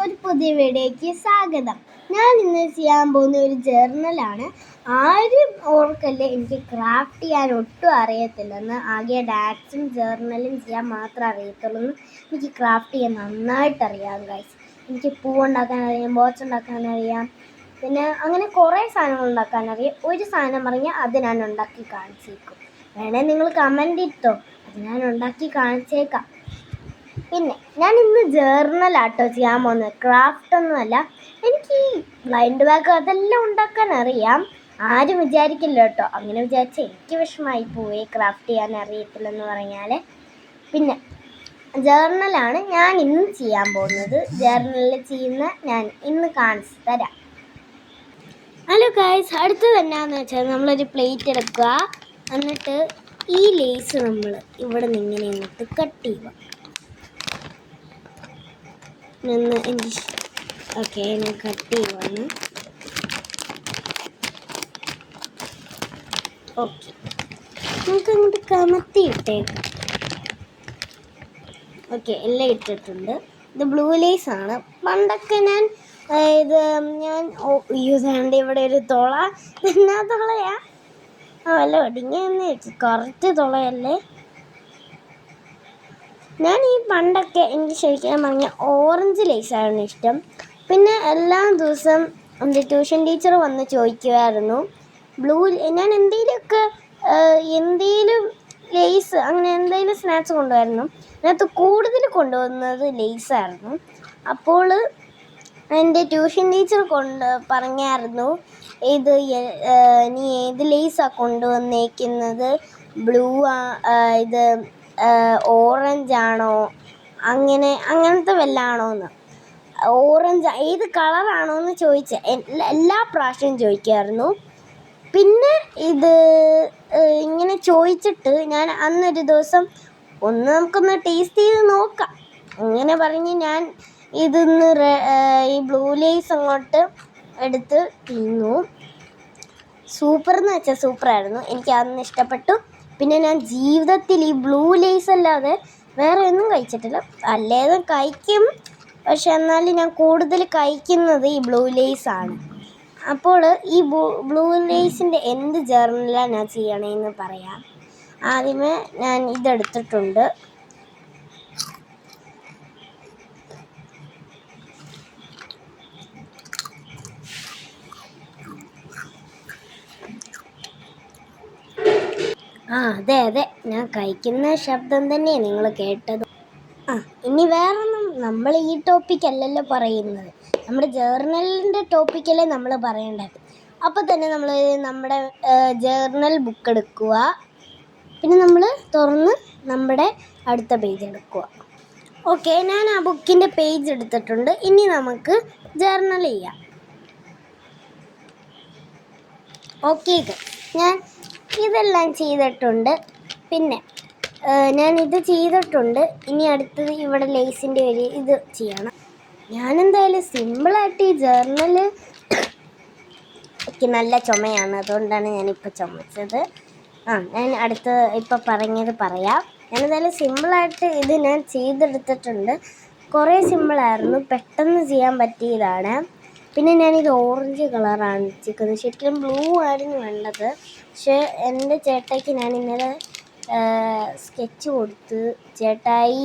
ഒരു പുതിയ വീഡിയോയ്ക്ക് സ്വാഗതം. ഞാൻ ഇന്ന് ചെയ്യാൻ പോകുന്ന ഒരു ജേർണലാണ്. ആരും ഓർക്കല്ലേ എനിക്ക് ക്രാഫ്റ്റ് ചെയ്യാൻ ഒട്ടും അറിയത്തില്ലെന്ന്. ആകെ ഡാറ്റ്സും ജേർണലും ചെയ്യാൻ മാത്രമേ അറിയത്തുള്ളൂ. എനിക്ക് ക്രാഫ്റ്റ് ചെയ്യാൻ നന്നായിട്ട് അറിയാം ഗൈസ്. എനിക്ക് പൂവുണ്ടാക്കാൻ അറിയാം, ബോക്സ് ഉണ്ടാക്കാൻ അറിയാം, പിന്നെ അങ്ങനെ കുറേ സാധനങ്ങൾ ഉണ്ടാക്കാൻ അറിയാം. ഒരു സാധനം പറഞ്ഞാൽ അത് ഞാൻ ഉണ്ടാക്കി കാണിച്ചേക്കും. വേണേൽ നിങ്ങൾ കമൻ്റ് ഇട്ടോ, അത് ഞാൻ ഉണ്ടാക്കി കാണിച്ചേക്കാം. പിന്നെ ഞാൻ ഇന്ന് ജേർണലാട്ടോ ചെയ്യാൻ പോകുന്നത്, ക്രാഫ്റ്റ് ഒന്നുമല്ല. എനിക്ക് ഈ ബ്ലൈൻഡ് ബാഗ് അതെല്ലാം ഉണ്ടാക്കാൻ അറിയാം. ആരും വിചാരിക്കില്ല കേട്ടോ, അങ്ങനെ വിചാരിച്ചാൽ എനിക്ക് വിഷമമായി പോയി ക്രാഫ്റ്റ് ചെയ്യാൻ അറിയത്തില്ലെന്ന് പറഞ്ഞാൽ. പിന്നെ ജേർണലാണ് ഞാൻ ഇന്ന് ചെയ്യാൻ പോകുന്നത്. ജേർണലിൽ ചെയ്യുന്ന ഞാൻ ഇന്ന് കാണിച്ചു തരാം. ഹലോ ഗൈസ്, അടുത്തത് എന്നാന്ന് വെച്ചാൽ നമ്മളൊരു പ്ലേറ്റ് എടുക്കുക. എന്നിട്ട് ഈ ലേസ് നമ്മൾ ഇവിടെ നിന്ന് ഇങ്ങനെ എന്നിട്ട് കട്ട് ചെയ്യുക. ഓക്കെ, ഞാൻ കട്ട് ചെയ്യുവാണ്. ഓക്കെ, നമുക്ക് അങ്ങോട്ട് കമത്തി ഇട്ടേക്കാം. ഓക്കെ, എല്ലാം ഇട്ടിട്ടുണ്ട്. ഇത് ബ്ലൂ ലേസ് ആണ്. പണ്ടൊക്കെ ഞാൻ യൂസ് ഇവിടെ ഒരു തുള. എന്നാ തുളയാ? വല്ല ഒടിഞ്ഞെന്ന് വെച്ചു, കുറച്ച് തുളയല്ലേ. ഞാൻ ഈ പണ്ടൊക്കെ എനിക്ക് ശരിക്കും പറഞ്ഞാൽ ഓറഞ്ച് ലേസായിരുന്നു ഇഷ്ടം. പിന്നെ എല്ലാ ദിവസം എൻ്റെ ട്യൂഷൻ ടീച്ചർ വന്ന് ചോദിക്കുമായിരുന്നു ഞാൻ എന്തെങ്കിലും ലേസ് അങ്ങനെ എന്തെങ്കിലും സ്നാക്സ് കൊണ്ടുവരുന്നു. അതിനകത്ത് കൂടുതൽ കൊണ്ടുവന്നത് ലേസായിരുന്നു. അപ്പോൾ എൻ്റെ ട്യൂഷൻ ടീച്ചർ പറഞ്ഞായിരുന്നു, നീ ഏത് ലേസാണ് കൊണ്ടുവന്നേക്കുന്നത്, ഇത് ഓറഞ്ച് ആണോ, അങ്ങനത്തെ വല്ലാണോ എന്ന്. ഓറഞ്ച് ഏത് കളറാണോ എന്ന് എല്ലാ പ്രാവശ്യവും ചോദിക്കുമായിരുന്നു. പിന്നെ ഇങ്ങനെ ചോദിച്ചിട്ട് ഞാൻ അന്നൊരു ദിവസം നമുക്കൊന്ന് ടേസ്റ്റ് ചെയ്ത് നോക്കാം അങ്ങനെ പറഞ്ഞ് ഞാൻ ഈ ബ്ലൂ ലേസ് അങ്ങോട്ട് എടുത്ത് തിന്നു. സൂപ്പറെന്ന് വെച്ചാൽ സൂപ്പറായിരുന്നു. എനിക്ക് അന്ന് ഇഷ്ടപ്പെട്ടു. പിന്നെ ഞാൻ ജീവിതത്തിൽ ഈ ബ്ലൂ ലേസ് അല്ലാതെ വേറെ ഒന്നും കഴിച്ചിട്ടില്ല. അല്ലേതും കഴിക്കും, പക്ഷെ എന്നാലും ഞാൻ കൂടുതൽ കഴിക്കുന്നത് ഈ ബ്ലൂ ലേസാണ്. അപ്പോൾ ഈ ബ്ലൂ ലേസിൻ്റെ എന്ത് ജേർണലാണ് ഞാൻ ചെയ്യണമെന്ന് പറയാം. ആദ്യമേ ഞാൻ ഇതെടുത്തിട്ടുണ്ട്. അതെ, ഞാൻ കഴിക്കുന്ന ശബ്ദം തന്നെയാണ് നിങ്ങൾ കേട്ടത്. ഇനി വേറൊന്നും നമ്മൾ ഈ ടോപ്പിക്കല്ലല്ലോ പറയുന്നത്, നമ്മുടെ ജേർണലിൻ്റെ ടോപ്പിക്കല്ലേ നമ്മൾ പറയേണ്ടത്. അപ്പോൾ തന്നെ നമ്മൾ നമ്മുടെ ജേർണൽ ബുക്ക് എടുക്കുക. പിന്നെ നമ്മൾ തുറന്ന് നമ്മുടെ അടുത്ത പേജ് എടുക്കുക. ഓക്കെ, ഞാൻ ആ ബുക്കിൻ്റെ പേജ് എടുത്തിട്ടുണ്ട്. ഇനി നമുക്ക് ജേർണൽ ചെയ്യാം. ഓക്കെ, ഞാൻ ഇതെല്ലാം ചെയ്തിട്ടുണ്ട്. പിന്നെ ഞാനിത് ചെയ്തിട്ടുണ്ട്. ഇനി അടുത്തത് ഇവിടെ ലേസിൻ്റെ ഒരു ഇത് ചെയ്യണം. ഞാനെന്തായാലും സിമ്പിളായിട്ട് ഈ ജേർണൽ എനിക്ക് നല്ല ചുമയാണ്, അതുകൊണ്ടാണ് ഞാനിപ്പോൾ ചുമച്ചത്. ഞാൻ ഇപ്പോൾ പറഞ്ഞത് പറയാം. ഞാനെന്തായാലും സിമ്പിളായിട്ട് ഇത് ഞാൻ ചെയ്തെടുത്തിട്ടുണ്ട്. കുറേ സിമ്പിളായിരുന്നു, പെട്ടെന്ന് ചെയ്യാൻ പറ്റിയതാണ്. പിന്നെ ഞാനിത് ഓറഞ്ച് കളറാണ് വെച്ചിരിക്കുന്നത്. ശരിക്കും ബ്ലൂ ആയിരുന്നു വേണ്ടത്, പക്ഷേ എൻ്റെ ചേട്ടായിക്ക് ഞാൻ ഇന്നലെ സ്കെച്ച് കൊടുത്ത് ചേട്ടായി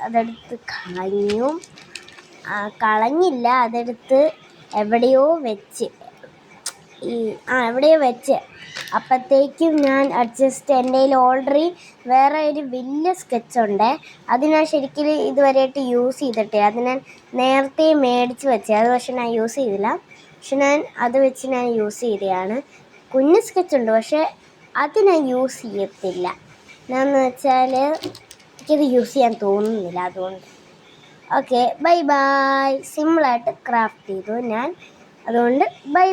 അതെടുത്ത് കളഞ്ഞില്ല, അതെടുത്ത് എവിടെയോ വെച്ച് അപ്പോഴത്തേക്കും ഞാൻ എൻ്റെ കയ്യിൽ ഓൾറെഡി വേറെ ഒരു വലിയ സ്കെച്ചുണ്ട്. അത് ഞാൻ ശരിക്കും ഇതുവരെയായിട്ട് യൂസ് ചെയ്തിട്ടില്ല. അത് ഞാൻ നേരത്തെ മേടിച്ച് വെച്ചത്, അത് പക്ഷെ ഞാൻ യൂസ് ചെയ്തില്ല. പക്ഷെ അത് വെച്ച് ഞാൻ യൂസ് ചെയ്തതാണ്. കുഞ്ഞ് സ്കെച്ചുണ്ട്, പക്ഷെ അത് ഞാൻ യൂസ് ചെയ്യത്തില്ല. എന്നാന്ന് വെച്ചാൽ എനിക്കത് യൂസ് ചെയ്യാൻ തോന്നുന്നില്ല, അതുകൊണ്ട്. Okay, by. സിമ്പിളായിട്ട് ക്രാഫ്റ്റ് ചെയ്തു ഞാൻ, അതുകൊണ്ട് ബൈ.